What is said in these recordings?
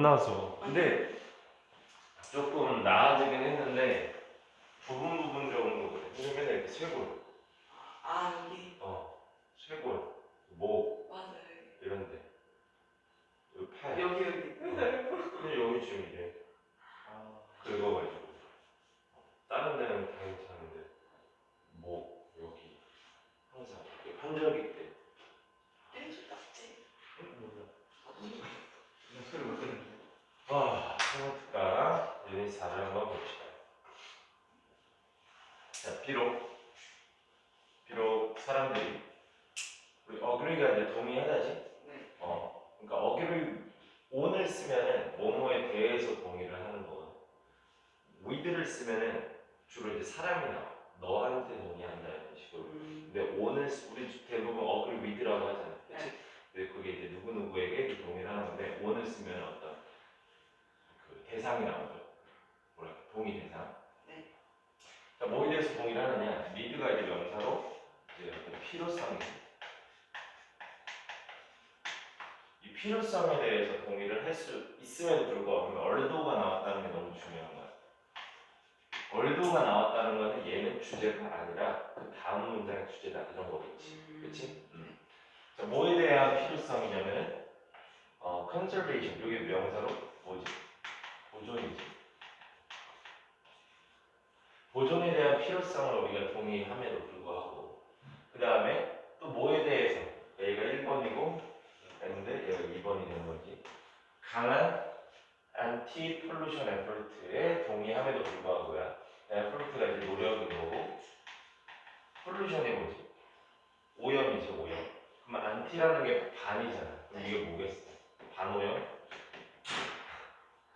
나서. 근데 조금 나아지긴 했는데 부분 정도거든. 맨날 이렇게 쇄골. 아, 여기. 쇄골, 목 맞아요. 이런데. 여기 팔. 여기. 근데 여기 지금 이게 긁어가지고. 다른 데는 다 괜찮은데 목 여기 항상 환절기 때. 일주 딱지. 스마트가 유닛 4를 한번 봅시다. 자, 비록 사람들이 우리 어그리가 이제 동의하다지. 네. 그러니까 어그리 on을 쓰면은 뭐뭐에 대해서 동의를 하는 거거든. with를 쓰면은 주로 이제 사람이 나와. 너한테 동의한다는 식으로. 근데 on을 우리 대부분 어그리 with라고 하잖아. 그렇지? 네. 근데 그게 이제 누구누구에게 동의를 하는 건데 on을 쓰면 어떤 그 대상이 나오죠. 뭐랄까 동의 대상. 네. 자, 뭐에 대해서 동의를 하느냐? need가 이제 명사로 이제 어떤 필요성이. 이 필요성에 대해서 동의를 할 수 있음에도 불구하고 얼도가 나왔다는 게 너무 중요한 거야. 얼도가 나왔다는 것은 얘는 주제가 아니라 그 다음 문장의 주제다 이런 거겠지. 그렇지? 자, 뭐에 대한 필요성이냐면 conservation 이게 명사로 뭐지? 보존이지. 보존에 대한 필요성을 우리가 동의함에도 불구하고 그 다음에 또 뭐에 대해서 얘가 1번이고 근데 얘가 2번이 되는 거지. 강한 anti pollution effort에 동의함에도 불구하고야. effort가 이제 노력인 거고 pollution이 뭐지? 오염이지 오염. 그럼 anti라는 게 반이잖아. 그럼 이게 뭐겠어? 반오염?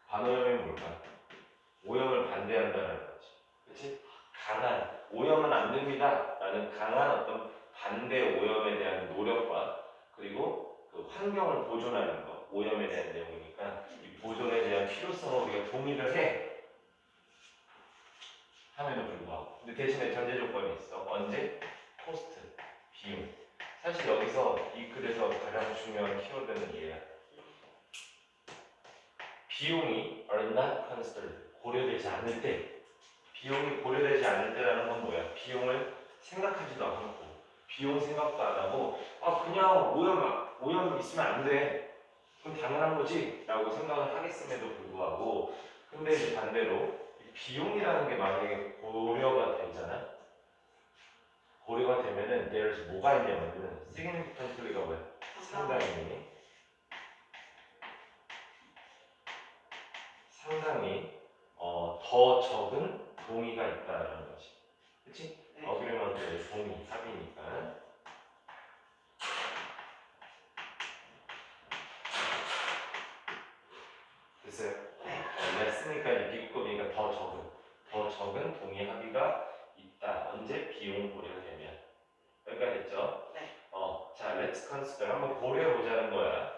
반오염이 뭘까? 오염을 반대한다는 거지. 그렇지? 강한 오염은 안 됩니다 라는 강한 어떤 반대 오염에 대한 노력과 그리고 그 환경을 보존하는 것 오염에 대한 내용이니까 이 보존에 대한 필요성을 우리가 동의를 해 함에도 불구하고 근데 대신에 전제 조건이 있어. 언제? 코스트 비용. 사실 여기서 이 글에서 가장 중요한 키워드는 얘야. 비용이 are not considered 고려되지 않을 때 비용이 고려되지 않을 때라는 건 뭐야? 비용을 생각하지도 않고 비용 생각도 안 하고 그냥 오염 있으면 안 돼. 그럼 당연한 거지 라고 생각을 하겠음에도 불구하고 근데 이제 반대로 이 비용이라는 게 만약에 고려가 되잖아. 고려가 되면은 there's 뭐가 있냐면은 significantly가 뭐야? 상당히 더 적은 동의가 있다라는 거지. 그치? 네. 어그리먼트의 동의, 합의니까. 됐어요? 네. 냈으니까 이제 비급이니까 더 적은 동의 합의가 있다. 언제? 비용 고려가 되면. 여기까지 됐죠? 네. 자, let's consider. 한번 고려해보자는 거야.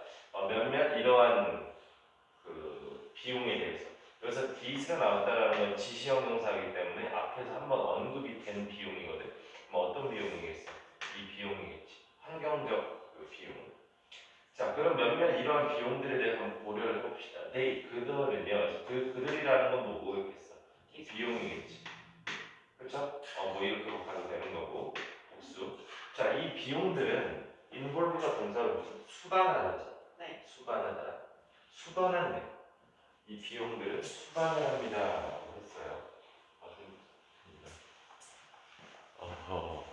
몇몇 이러한 그 비용에 대해서. 여기서 this가 나왔다라는 건 지시형 동사이기 때문에 앞에서 한번 언급이 된 비용이거든. 뭐 어떤 비용이겠어? 이 비용이겠지. 환경적 그 비용. 자, 그럼 몇몇 이러한 비용들에 대해서 한번 고려를 해봅시다. 그들은요. 그들이라는 건 뭐겠어? 이 비용이겠지. 그렇죠? 뭐 이렇게 가도 되는 거고. 복수. 자, 이 비용들은 involve가 동사로 무슨 수반하다지. 네. 수반하다. 수반한대. 이 비용들은 수반을 합니다. 라고 했어요. 어허.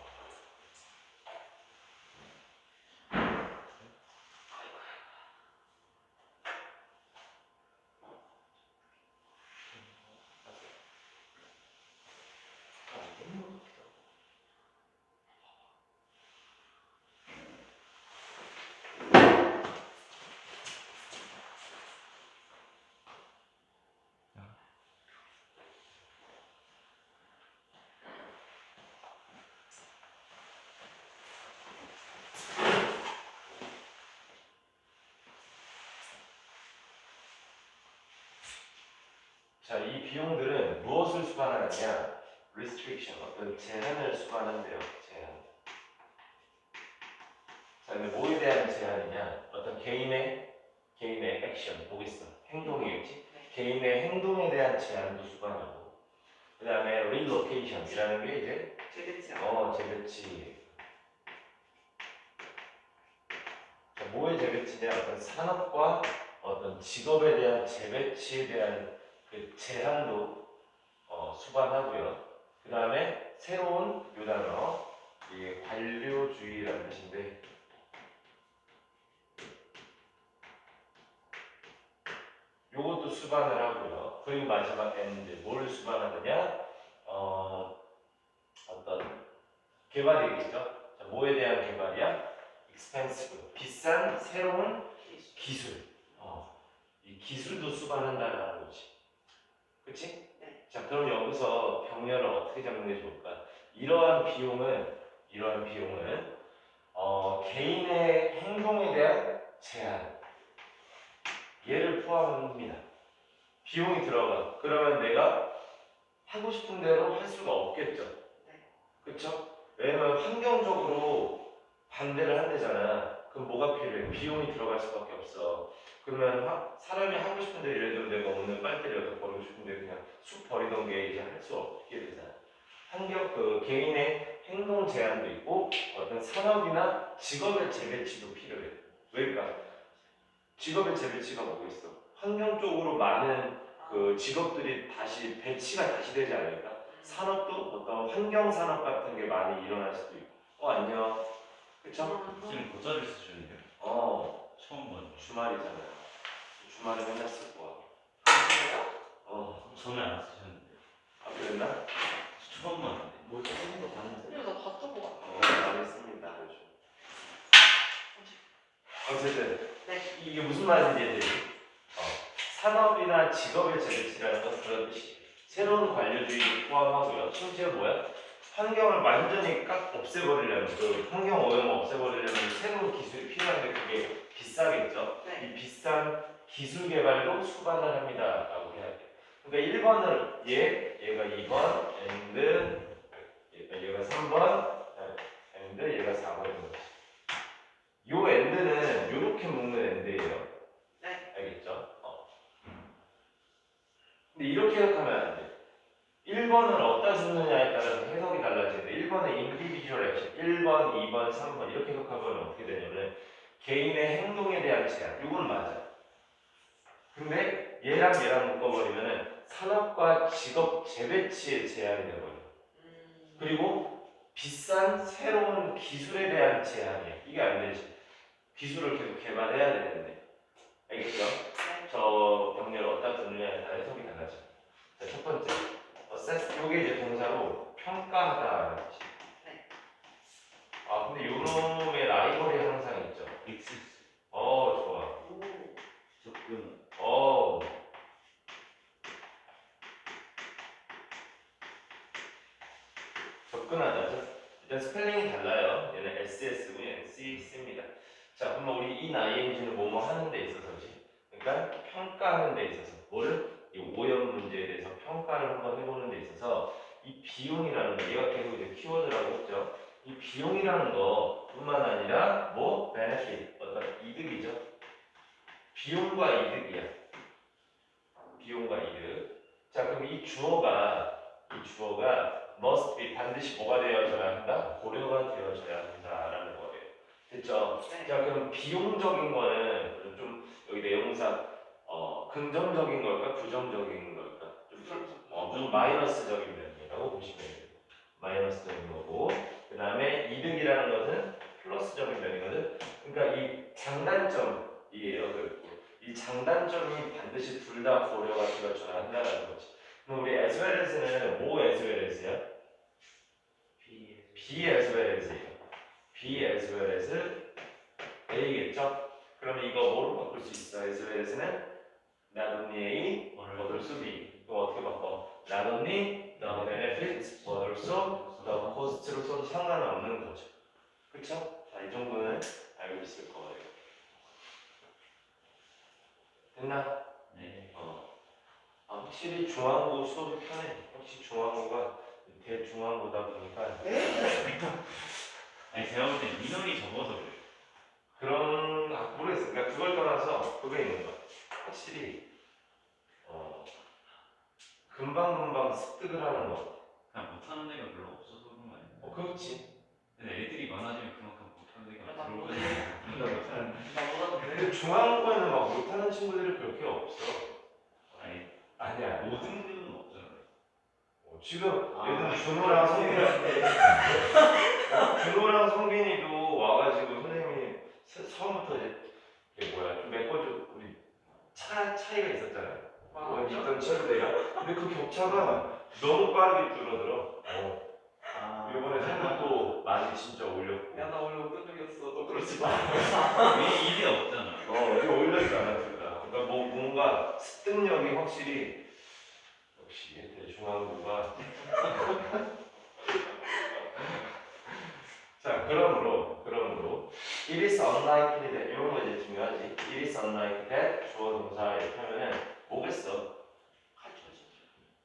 자, 이 비용들은 무엇을 수반하느냐? restriction, 어떤 제한을 수반한대요. 제한. 자, 근데 뭐에 대한 제한이냐? 어떤 개인의 액션, 보겠어. 행동이겠지. 네. 개인의 행동에 대한 제한도 수반하고, 그 다음에 relocation이라는 게 이제 재배치. 재배치. 자, 뭐의 재배치냐? 어떤 산업과 어떤 직업에 대한 재배치에 대한 그 제한도 수반하고요. 그 다음에 새로운 요 단어, 이게 관료주의라는 뜻인데, 요것도 수반을 하고요. 그리고 마지막 end, 뭘 수반하느냐? 어떤 개발이겠죠? 자, 뭐에 대한 개발이야? expensive, 비싼 새로운 기술. 이 기술도 수반한다는 거지. 그치? 네. 자, 그럼 여기서 병렬을 어떻게 잡는 게 좋을까? 이러한 비용은 개인의 행동에 대한 제한, 얘를 포함합니다. 비용이 들어가. 그러면 내가 하고 싶은 대로 할 수가 없겠죠. 그쵸? 왜냐면 환경적으로 반대를 한대잖아. 그럼 뭐가 필요해? 비용이 들어갈 수밖에 없어. 그러면 사람이 하고 싶은 대로, 예를 들어 내가 오늘 빨대를 여기다 버리고 싶은데 그냥 쑥 버리던 게 이제 할 수 없게 되잖아. 개인의 행동 제한도 있고 어떤 산업이나 직업의 재배치도 필요해. 왜일까? 직업의 재배치가 뭐겠어? 환경적으로 많은 그 직업들이 다시 배치가 다시 되지 않을까? 산업도 어떤 환경 산업 같은 게 많이 일어날 수도 있고. 안녕. 그쵸? 지금 고자를 쓰시는데요? 처음 봤네. 주말이잖아요. 주말에 맨날 쓸 거야. 그래요? 전에 안 쓰셨는데. 그랬나? 처음 봤는데. 뭐 쓰는 거 봤는데. 근데 나 봤던 것 같아. 많이 씁니다. 요즘. 어쨌든 네. 이게 무슨 말인지 이해되지? 산업이나 직업의 재배치라는 건 그런 뜻이에요. 새로운 관료주의를 포함하고요. 심지어 뭐야? 환경을 완전히 없애버리려면, 그 환경 오염을 없애버리려면 새로운 기술이 필요한데 그게 비싸겠죠? 네. 이 비싼 기술 개발도 수반을 합니다. 라고 해야 돼요. 그러니까 1번을 얘가 2번, 얘가 3번, 얘가 4번인 거지. 요 end는 요렇게 묶는 end예요. 네. 알겠죠? 근데 이렇게 해석하면 안 돼. 1번은 어디다 쓰느냐에 따라서 해석이 달라지는데 1번은 individual action, 1번, 2번, 3번 이렇게 해석하면 어떻게 되냐면 개인의 행동에 대한 제한, 이건 맞아. 근데 얘랑 묶어버리면 산업과 직업 재배치의 제한이 되어버려. 그리고 비싼 새로운 기술에 대한 제한이야. 이게 안 되지. 기술을 계속 개발해야 되는데. 알겠죠? 네. 저 병렬을 어디다 두느냐에 따라 해석이 달라져. 자, 첫 번째. assess. 요게 이제 동사로 평가하다라는 뜻이. 네. 근데 요놈의 라이벌이 항상 있죠. 엑세스. 좋아. 접근. 접근하다죠. 일단 스펠링이 달라요. 얘는 SS고 얘는 CS입니다. 자, 그러면 우리 이 ing는 뭐뭐 하는 데 있어서지. 그러니까 평가하는 데 있어서 뭐를? 이 오염 문제에 대해서 평가를 한번 해보는 데 있어서 이 비용이라는 거, 얘가 계속 이제 키워드라고 했죠. 이 비용이라는 거 뿐만 아니라 뭐? benefit, 어떤 이득이죠. 비용과 이득이야. 비용과 이득. 자, 그럼 이 주어가 must be, 반드시 뭐가 되어져야 한다? 고려가 되어져야 한다라는 거예요. 됐죠? 네. 자, 그럼 비용적인 거는 좀 여기 내용상 긍정적인 걸까? 부정적인 걸까? 좀 마이너스적인 면이라고 보시면 돼요. 마이너스적인 거고, 그 다음에 이득이라는 것은 플러스적인 면이거든. 그러니까 이 장단점이에요. 이 장단점이 반드시 둘 다 고려가 되어져야 한다는 거지. 그럼 우리 as well as는 뭐 as well as야? be as well as예요. be as well as A겠죠? 그러면 이거 뭐로 바꿀 수 있어? as well as는 not only A, but also B. 이거 어떻게 바꿔? not only the benefits, but also the cost로 써도 상관없는 거죠. 그쵸? 자, 이 정도는 알고 있을 거예요. 됐나? 네. 확실히 중앙고 수업이 편해. 확실히 중앙고가 대중앙고다 보니까 아니 제가 볼 때 민원이 적어서 그래요. 모르겠어. 그러니까 그걸 떠나서 그게 있는 거야. 확실히 금방금방 습득을 하는 거. 그냥 못하는 애가 별로 없어서 그런 거 아니에요? 그렇지. 근데 애들이 많아지면 그만큼 못하는 애가 나 들어오는 못해. 거예요. 나 몰라도 돼. 근데 중앙고에는 막 못하는 친구들이 그렇게 없어. 아니 아니야. 모든 애는 없잖아요. 지금 아. 예를 들어 준호랑 성빈이 준호랑 성빈이도 와가지고 선생님이 처음부터 이게 뭐야 좀 몇 번 좀 우리 차이가 있었잖아요. 있던 친구들이랑. 근데 그 격차가 너무 빠르게 줄어들어. 이번에 생각도 많이 진짜 올렸고. 야, 나 원래 어떤 적이었어. 너 그러지 마. 이게 없잖아. 이게 올려지 않았을까. 그러니까 뭐 뭔가 습득력이 확실히 역시 대중앙고가 자 그러므로 it is unlikely that 이런 거 이제 중요하지. it is unlikely that 주어 동사 이렇게 하면은 뭐겠어?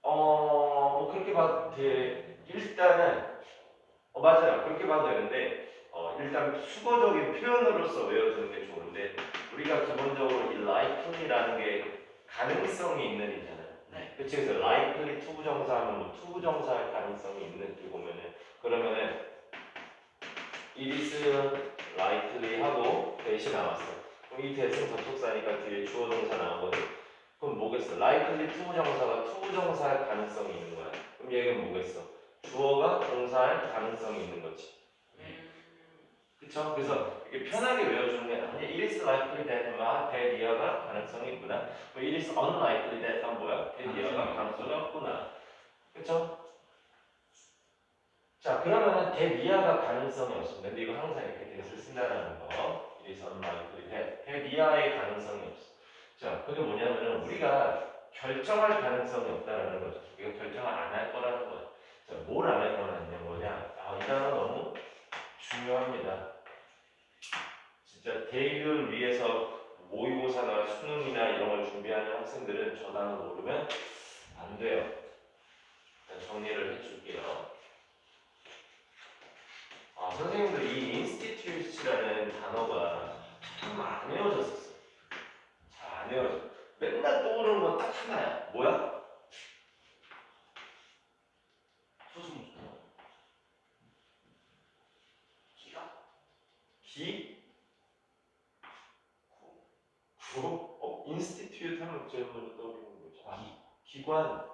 뭐 그렇게 봐도 돼. 일단은 맞아요. 그렇게 봐도 되는데 일단 수거적인 표현으로서 외워두는 게 좋은데 우리가 기본적으로 이 likely라는 게 가능성이 있는 이잖아요. 네. 그치? 그래서 likely 투부정사 하면 뭐 투부정사할 가능성이 있는 이렇게 보면은 그러면은 it is likely 하고 대시 나왔어. 그럼 이 대신 접속사니까 뒤에 주어 동사 나오거든. 그럼 뭐겠어? likely 투부정사가 투부정사할 가능성이 있는 거야. 그럼 얘는 뭐겠어? 주어가 동사할 가능성이 있는 거지. 그쵸? 그래서 이게 편하게 외워주는 게 아니야. It is likely that that 이하가 가능성이 있구나. It is unlikely that 한 뭐야? that 이하가 가능성이 없구나. 그쵸? 자 그러면은 that 이하가 가능성이 없어. 근데 이거 항상 이렇게 that을 쓴다라는 거. It is unlikely that 이하의 가능성이 없어. 자 그게 뭐냐면은 우리가 결정할 가능성이 없다라는 거죠. 우리가 결정을 안 할 거라는 거야. 자, 뭘 안 할 거라는 뭐냐? 이 단어 너무 중요합니다. 진짜 대입을 위해서 모의고사나 수능이나 이런 걸 준비하는 학생들은 저 단어 모르면 안 돼요. 일단 정리를 해줄게요. 선생님들 이 institute라는 단어가 참 안 외워졌었어. 잘 안 외워져. 맨날 떠오르는 건 딱 하나야. 뭐야? 소수문. 기가? 기? 구? 인스티튜트 하면 제일 먼저 떠오르는 거죠. 기관.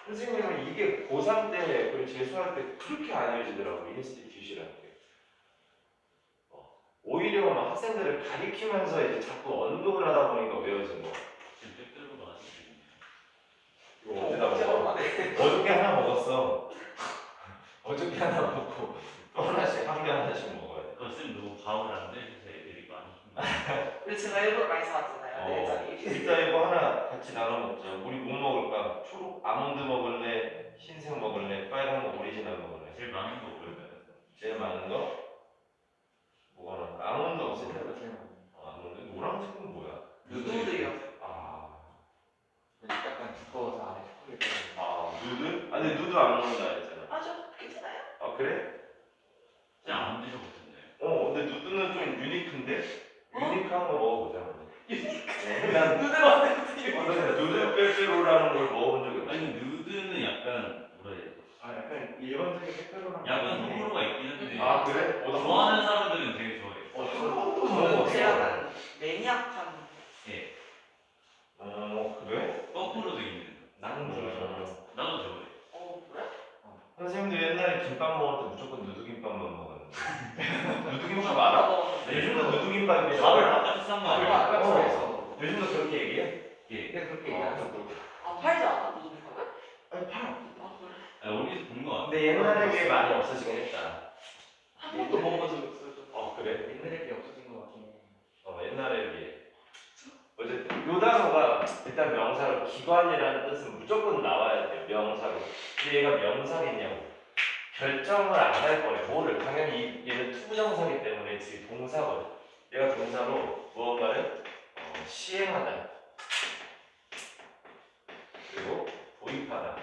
선생님은 이게 고3 때 그리고 재수할 때 그렇게 안 외워지더라고. 인스티튜트라는 게. 오히려 막 학생들을 가리키면서 이제 자꾸 언급을 하다 보니까 외워진 거. 지금 빽빽으로 나왔어요. 이거 어디다 먹어? 어저께 하나 먹었어. 어저께 하나 먹고 또 하나씩 한 개 하나씩 먹어야 돼. 그거 쌤 너무 과음을 안 내셔서 애들이 많이 근데 제가 일부러 많이 사왔잖아요. 네 자리. 일단 이거 하나 같이 나눠 먹자. 우리 뭐 먹을까? 초록 아몬드 먹을래? 흰색 먹을래? 빨간 거 오리지널 먹을래? 제일 많은 거 뭐예요? 제일 많은 거? 뭐가 나올까? 아몬드 없을 텐데. 아몬드? 노란색은 뭐야? 누구들이요? 약간 두꺼워서 안에 초콜릿 누드? 근데 누드 안 먹는다 했잖아. 저 괜찮아요? 그래? 그냥 안 드셔보셨나요? 근데 누드는 좀 유니크인데? 유니크한 거 먹어보자. 유니크. 난 누들 만든 것들이 누드 빼빼로라는 걸 먹어본 적이 없어. 아니 누드는 약간 뭐라 해야 돼? 약간 일반적인 색깔로랑 약간 호불호가 있긴 한데 그래? 좋아하는 사람들은 되게 좋아해. 저 약간 매니악한. 예. 그래? 거꾸로 돼 있는. 나는 좋아요. 나도 좋아해. 그래? 선생님도 옛날에 김밥 먹을 때 무조건 누드김밥만 먹었는데. 누드김밥 알아? 요즘도 누드김밥이 밥을 바깥에 싼거 밥을 아니야? 바깥에 해서. 요즘도 그렇게 얘기해? 예. 그렇게 얘기하죠. 팔지 않아? 누들밥을? 아니 팔. 그래? 어디서 본 거 같아. 근데 옛날에 비해 많이 없어지긴 했다. 한 번도 먹어본 적 없어요. 그래? 옛날에 비해 없어진 것 같긴 해. 옛날에 비해. 어쨌든 요 단어가 일단 명사로 기관이라는 뜻은 무조건 나와야 돼요. 명사로. 근데 얘가 명사겠냐고. 결정을 안 할 거래. 뭐를? 당연히 얘는 투부정사기 때문에 지금 동사거든. 얘가 동사로 무언가를 시행하다. 그리고 도입하다.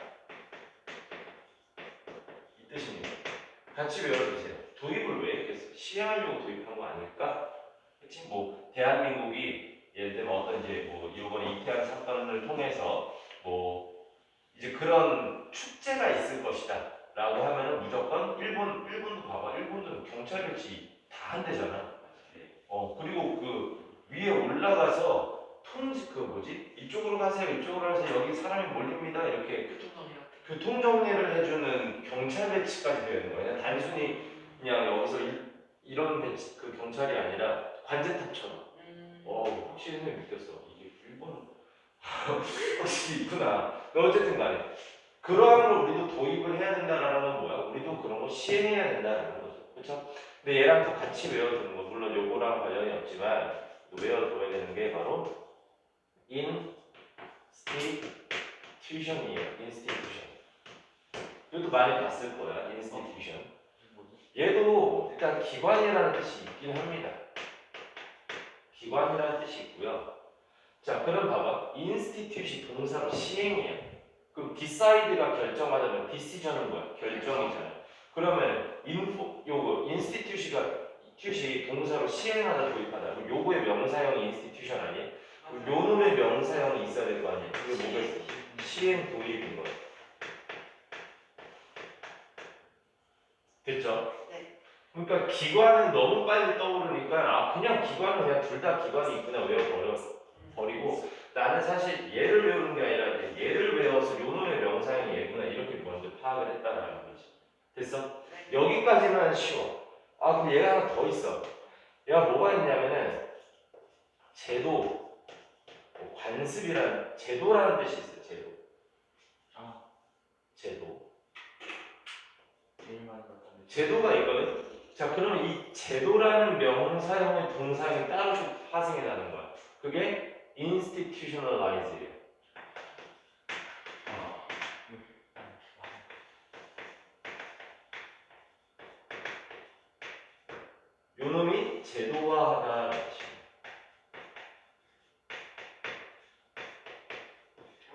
이 뜻입니다. 같이 외워주세요. 도입을 왜 했겠어? 시행하려고 도입한 거 아닐까? 그치? 대한민국이 예를 들면 어떤 이제 이번에 이태원 사건 경찰 배치 다 한대잖아. 네. 그리고 그 위에 올라가서 이쪽으로 가세요, 이쪽으로 가세요, 여기 사람이 몰립니다, 이렇게 교통정리 같은. 교통정리를 해주는 경찰 배치까지 되는 거예요. 단순히 그냥 여기서 이런 배치, 그 경찰이 아니라 관제탑처럼. 확실히 선생님 느꼈어. 이게 일본 확실히 있구나. 어쨌든 간에 그러한 걸 우리도 도입을 해야 된다라는 건 뭐야? 우리도 그런 거 시행해야 된다는 거죠. 그렇죠? 근데 얘랑 또 같이 외워두는 거, 물론 요거랑 관련이 없지만 외워둬야 되는 게 바로 institution이에요. institution. 이것도 많이 봤을 거야. institution. 얘도 일단 기관이라는 뜻이 있긴 합니다. 기관이라는 뜻이 있고요. 자, 그럼 봐봐. institute이 동사로 시행이에요. 그럼 decide가 결정하자면 decision은 뭐야? 결정이잖아요. 그러면 institute이 동사로 시행하다 도입하다. 그럼 요거의 명사형이 institution 아니에요? 그럼 요 놈의 명사형이 있어야 될 거 아니에요? 그게 뭐가 있어? 시행 도입인 거예요. 됐죠? 네. 그러니까 기관은 너무 빨리 떠오르니까 그냥 기관은 그냥 둘 다 기관이 있구나 외워버리고 나는 사실 얘를 외우는 게 아니라 얘를 외워서 요놈의 명사형이 얘구나 이렇게 먼저 파악을 했다라는 거지. 됐어? 네. 여기까지는 쉬워. 근데 얘가 하나 더 있어. 얘가 뭐가 있냐면은 제도, 관습이라는 제도라는 뜻이 있어요. 제도. 제도. 제일 많이 봤던 제도가 있거든. 자, 그러면 이 제도라는 명사형의 동사형이 따로 파생이 나는 거야. 그게 institutionalize예요. 요놈이 제도화하다라는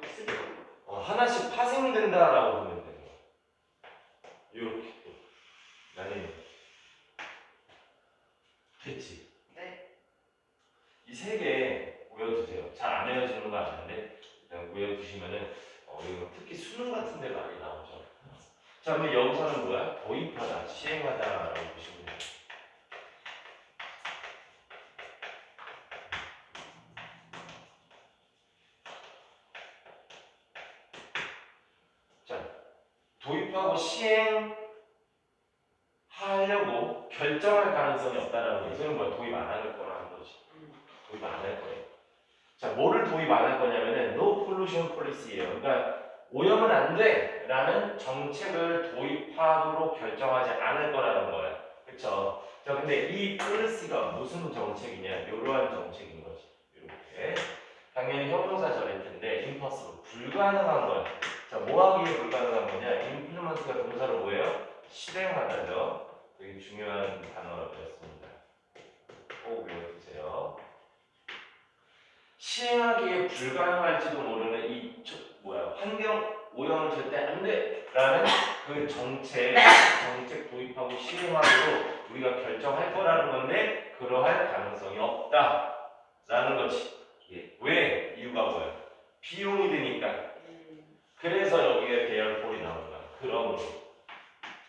뜻이에요. 하나씩 파생된다라고 보면 되는 거야. 이렇게 나는 됐지. 네. 이 세 개 외워두세요. 잘 안 외워지는 거 아는데 일단 외워두시면은 이거 특히 수능 같은 데 많이 나오죠. 자, 그럼 여기서는 뭐야? 도입하다, 시행하다라고 보시면 돼요. 자, 도입하고 시행하려고 결정할 가능성이 없다라는 거. 이거는 뭐야? 도입 안 할 거라는 거지. 도입 안 할 거예요. 자, 뭐를 도입 안 할 거냐면은 no pollution policy예요. 그러니까 오염은 안 돼라는 정책을 도입하도록 결정하지 않을 거라는 거야. 그렇죠? 자, 근데 이 policy가 무슨 정책이냐? 이러한 정책인 거지. 이렇게 당연히 형용사절일 텐데 impossible 불가능한 거야. 자, 뭐 하기에 불가능한 거냐? implement가 동사로 뭐예요? 실행하다죠. 되게 중요한 단어였습니다. 꼭 외워두세요. 시행하기에 불가능할지도 모르는 환경 오염은 절대 안 돼라는 그 정책 도입하고 시행하도록 우리가 결정할 거라는 건데 그러할 가능성이 없다라는 거지. 왜? 이유가 뭐야? 비용이 드니까. 그래서 여기에 배열폴이 나오는 거야. 그러므로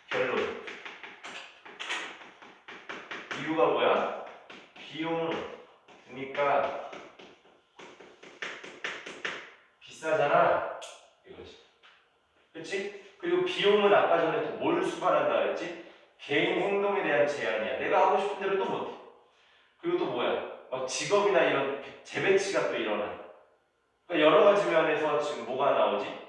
결론. 이유가 뭐야? 비용 드니까 비싸잖아. 이거지. 그치? 그리고 비용은 아까 전에 또 뭘 수반한다 그랬지? 개인 행동에 대한 제한이야. 내가 하고 싶은 대로 또 못해. 그리고 또 뭐야? 막 직업이나 이런 재배치가 또 일어나. 그러니까 여러 가지 면에서 지금 뭐가 나오지?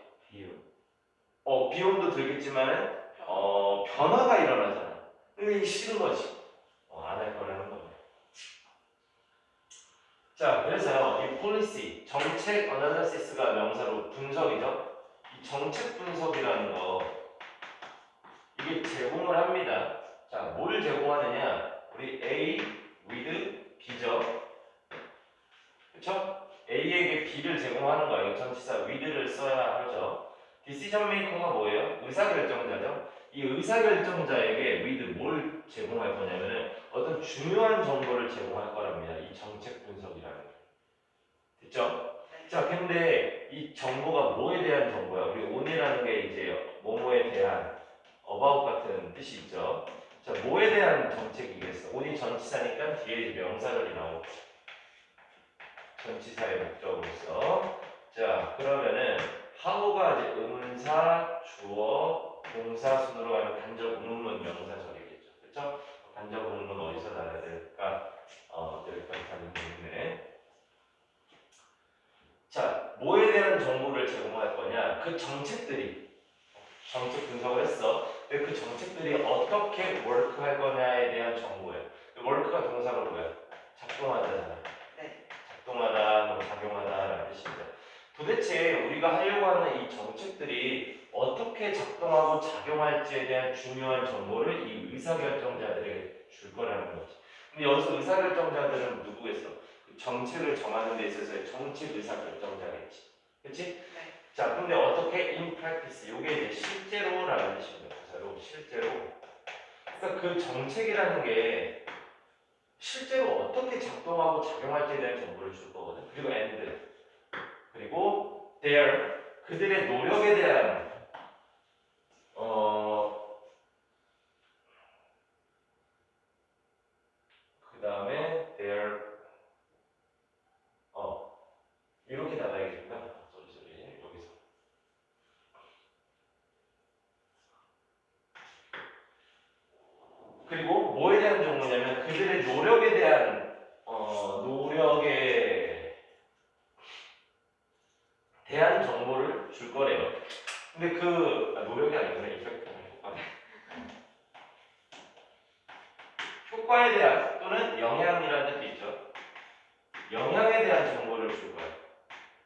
비용도 들겠지만은 변화가 일어나잖아. 근데 이게 싫은 거지. 안 할 거라는 거네. 자, 그래서요, 이 policy, 정책 analysis가 명사로 분석이죠. 이 정책 분석이라는 거, 이게 제공을 합니다. 자, 뭘 제공하느냐? 우리 A with B죠. 그쵸? A에게 B를 제공하는 거예요. 이거 전치사 with를 써야 하죠. decision maker가 뭐예요? 의사결정자죠. 이 의사결정자에게 with 뭘 제공할 거냐면은 어떤 중요한 정보를 제공할 거랍니다. 이 정책 분석이라는 게. 됐죠? 자, 근데 이 정보가 뭐에 대한 정보야? 우리 on이라는 게 이제 뭐뭐에 대한 about 같은 뜻이 있죠. 자, 뭐에 대한 정책이겠어? on이 전치사니까 뒤에 이제 명사절이 나오고 전치사의 목적으로서. 자, 그러면은 how가 이제 의문사, 주어, 동사 순으로 가면 간접 의문문 명사절이겠죠. 그렇죠? 간접 의문문 어디서 나와야 될까? 여기까지 가면 되겠네. 자, 뭐에 대한 정보를 제공할 거냐? 그 정책 분석을 했어. 근데 그 정책들이 어떻게 워크할 거냐에 대한 정보예요. 워크가 동사로 뭐야? 작동하다잖아. 네. 작동하다, 뭐 작용하다라는 뜻입니다. 도대체 우리가 하려고 하는 이 정책들이 어떻게 작동하고 작용할지에 대한 중요한 정보를 이 의사결정자들에게 줄 거라는 거지. 근데 여기서 의사결정자들은 누구겠어? 그 정책을 정하는 데 있어서의 정책 의사결정자겠지. 그치? 네. 자, 근데 어떻게 in practice, 요게 이제 실제로라는 뜻입니다. 부사로 실제로. 그러니까 그 정책이라는 게 실제로 어떻게 작동하고 작용할지에 대한 정보를 줄 거거든. 그리고 and, 그리고 their, 그들의 노력에 대한 그 다음에 their 이렇게 나가야겠구나. 소리 여기서. 그리고 뭐에 대한 정보냐면 그들의 노력에 대한 정보를 줄 거래요. 근데 노력이 아니구나. 이펙트 효과에 대한 또는 영향이라는 뜻이 있죠. 영향에 대한 정보를 줄 거야.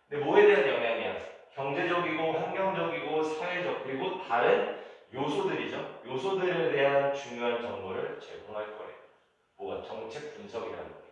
근데 뭐에 대한 영향이야? 경제적이고 환경적이고 사회적 그리고 다른 요소들이죠. 요소들에 대한 중요한 정보를 제공할 거예요. 뭐가 정책 분석이라는 거예요.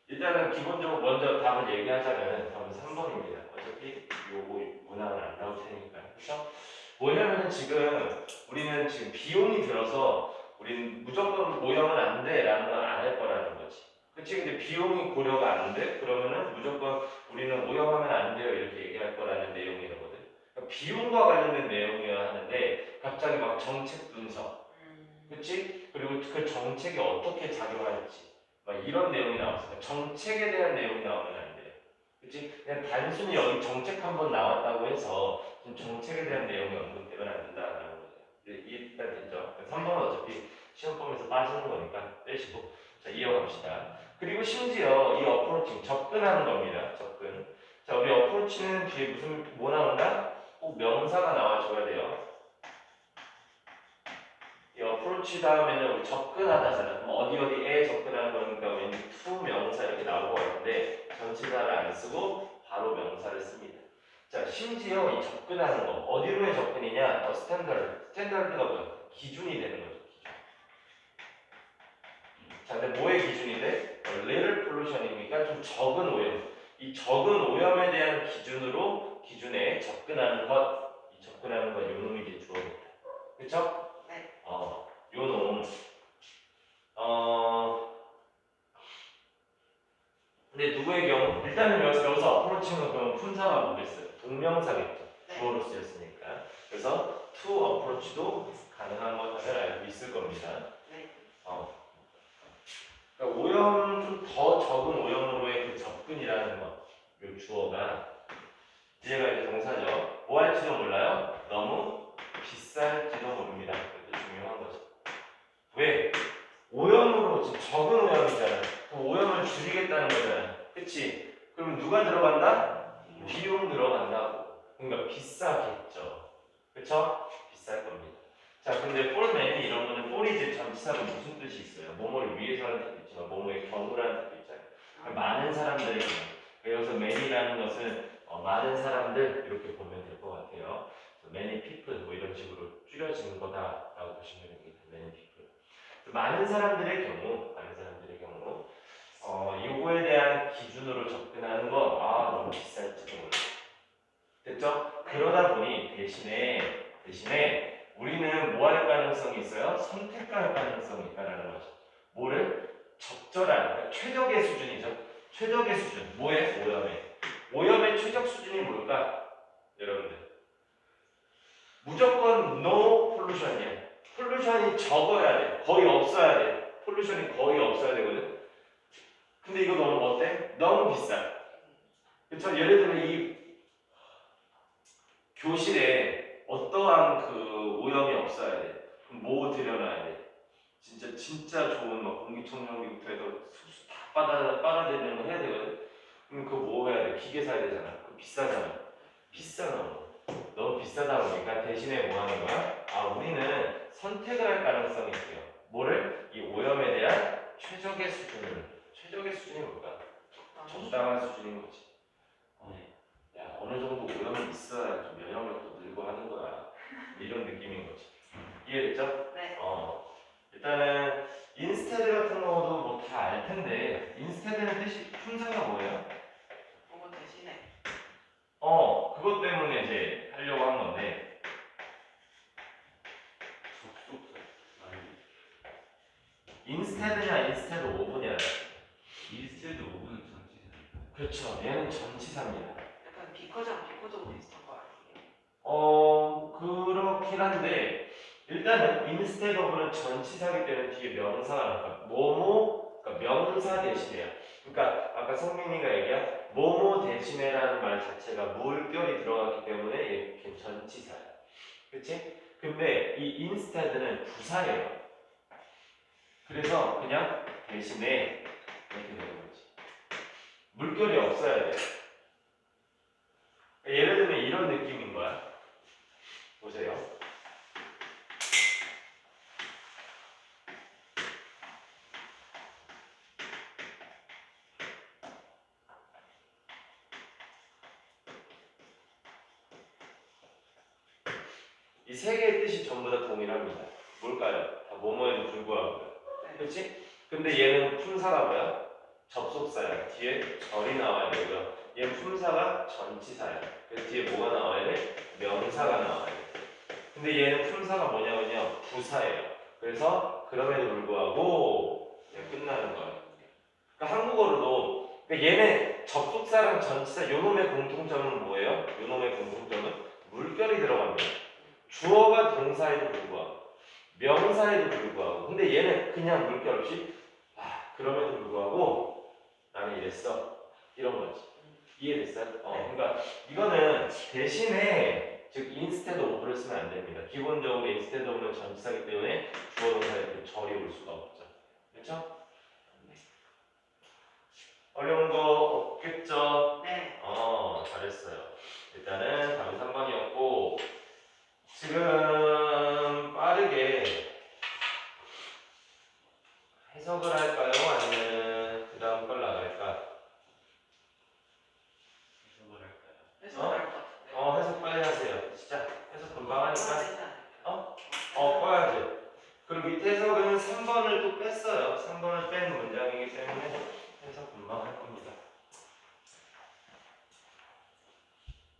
일단은 기본적으로 먼저 답을 얘기하자면 답은 3번입니다. 어차피 요거 문항은 안 나올 테니까. 그렇죠? 뭐냐면은 지금 우리는 지금 비용이 들어서 우리는 무조건 오염은 안 돼라는 건 안 할 거라는 거지. 그치? 근데 비용이 고려가 안 돼? 그러면은 무조건 우리는 오염하면 안 돼요 이렇게 얘기할 거라는 내용이거든. 그러니까 비용과 관련된 내용이어야 하는데 갑자기 막 정책 분석, 그치? 그리고 그 정책이 어떻게 작용할지 막 이런 내용이 나왔어요. 정책에 대한 내용이 나오면 안 돼요. 그치? 그냥 단순히 여기 정책 한번 나왔다고 해서 정책에 대한 내용이 언급되면 안 된다는 거죠. 일단 됐죠? 3번은 어차피 시험범위에서 빠지는 거니까 빼시고. 자, 이어갑시다. 그리고 심지어 이 어프로칭, 접근하는 겁니다. 접근. 자, 우리 어프로치는 뒤에 뭐 나온다? 꼭 명사가 나와줘야 돼요. 이 어프로치 다음에는 우리 접근하다잖아. 그럼 어디에 접근하는 거니까 왠지 to 명사 이렇게 나올 것 같은데 전치사를 안 쓰고 바로 명사를 씁니다. 자, 심지어 이 접근하는 거 어디로의 접근이냐? 스탠다드가 뭐야? 기준이 되는 거죠. 자, 근데 뭐의 기준이 돼? little pollution이니까 좀 적은 오염. 이 적은 오염에 대한 기준에 접근하는 것, 이 접근하는 것, 요 놈이 이제 주어입니다. 그쵸? 네. 요 놈. 근데 누구의 경우? 일단은 여기서 어프로치는 그럼 품사가 뭐겠어요? 동명사겠죠. 네. 주어로 쓰였으니까. 그래서 to approach도 가능한 것을 알고 있을 겁니다. 네. 그러니까 오염 좀 더 적은 오염으로의 그 접근이라는 것, 요 주어가 뒤에가 이제 동사죠. 뭐 할지도 몰라요. 너무 비쌀지도 모릅니다. 그것도 중요한 거죠. 왜? 오염으로 지금 적은 오염이잖아. 그럼 오염을 줄이겠다는 거잖아. 그치? 그럼 누가 들어간다? 비용 들어간다고. 그러니까 비싸겠죠. 그쵸? 비쌀 겁니다. 자, 근데 for many 이런 거는 for이 이제 전치사가 무슨 뜻이 있어요? 뭐뭐를 위해서라는 뜻도 있지만 뭐뭐의 경우라는 뜻도 있잖아요. 그러니까 많은 사람들의 경우. 여기서 many라는 것은 많은 사람들 이렇게 보면 될 것 같아요. many people 뭐 이런 식으로 줄여지는 거다라고 보시면 됩니다. many people. 많은 사람들의 경우, 요거에 대한 기준으로 접근하는 건 너무 비쌀지도 몰라. 됐죠? 그러다 보니 대신에 우리는 뭐 할 가능성이 있어요? 선택할 가능성이 있다는 거죠. 뭐를? 적절한, 그러니까 최적의 수준이죠. 최적의 수준. 뭐에? 오염의 최적 수준이 뭘까? 여러분들. 무조건 no pollution이야. 폴루션이 적어야 돼. 거의 없어야 돼. 폴루션이 거의 없어야 되거든. 근데 이거 너무 어때? 너무 비싸. 그쵸? 예를 들면 이 교실에 어떠한 그 오염이 없어야 돼. 그럼 뭐 들여놔야 돼? 진짜 좋은 막 공기청정기부터 해서 수 다 빨아들이는 거 해야 되거든. 그럼 그거 뭐 해야 돼? 기계 사야 되잖아. 그거 비싸잖아. 비싸 너무 비싸다 보니까 대신에 뭐 하는 거야? 아 우리는 선택을 할 가능성이 있어요. 뭐를? 이 오염에 대한 최적의 수준이 뭘까? 적당한 수준인 거지. 야 어느 정도 오염이 있어야 좀 면역력도 늘고 하는 거야. 이런 느낌인 거지. 이해됐죠? 네. 일단은 인스테드 같은 경우도 뭐 다 알 텐데 인스테드는 뜻이 품사가 뭐예요? 그거 대신에. 그것 때문에 이제 하려고 한 건데 인스테드냐 인스테드 오브냐. 인스테드 5분은 전치사. 그렇죠. 얘는 전치사입니다. 약간 비커적으로 비슷한 거 아니에요? 그렇긴 한데 일단은 인스테드 오브는 전치사기 때문에 뒤에 명사가 나올까. 뭐뭐 그러니까 명사 대신에야. 그러니까 아까 성민이가 얘기한 뭐뭐 대신에라는 말 자체가 물결이 들어갔기 때문에 얘 전치사야. 그치? 근데 이 instead는 부사예요. 그래서 그냥 대신에 이렇게 되는 거지. 물결이 없어야 돼. 예를 들면 이런 느낌인 거야. 보세요. 이 세 개의 뜻이 전부 다 동일합니다. 뭘까요? 다 뭐뭐에도 불구하고요. 그렇지? 근데 얘는 품사가 뭐야? 접속사야. 뒤에 절이 나와야 되고요. 얘 품사가 전치사야. 그래서 뒤에 뭐가 나와야 돼? 명사가 나와야 돼. 근데 얘는 품사가 뭐냐면요. 부사예요. 그래서 그럼에도 불구하고 그냥 끝나는 거예요. 그러니까 한국어로도 그러니까 얘네 접속사랑 전치사 요놈의 공통점은 뭐예요? 요놈의 공통점은 물결이 들어갑니다. 주어가 동사에도 불구하고 명사에도 불구하고 근데 얘는 그냥 물결 없이 그럼에도 불구하고 나는 이랬어 이런 거지. 이해됐어요? 그러니까 이거는 대신에 즉 instead of를 쓰면 안 됩니다. 기본적으로 instead of는 전치사기 때문에 주어 동사에 절이 올 수가 없죠. 그렇죠? 어려운 거 없겠죠? 네. 잘했어요. 일단은 답은 3번이었고 지금 빠르게 해석을 할까요? 아니면 그 다음 걸 나갈까? 해석을 할까요? 해서 나올 것 같은데. 해석 빨리 하세요. 진짜 해석 금방 하니까. 되지 않을까요? 꺼야지. 그리고 밑에 해석은 3번을 또 뺐어요. 3번을 뺀 문장이기 때문에 해석 금방 할 겁니다.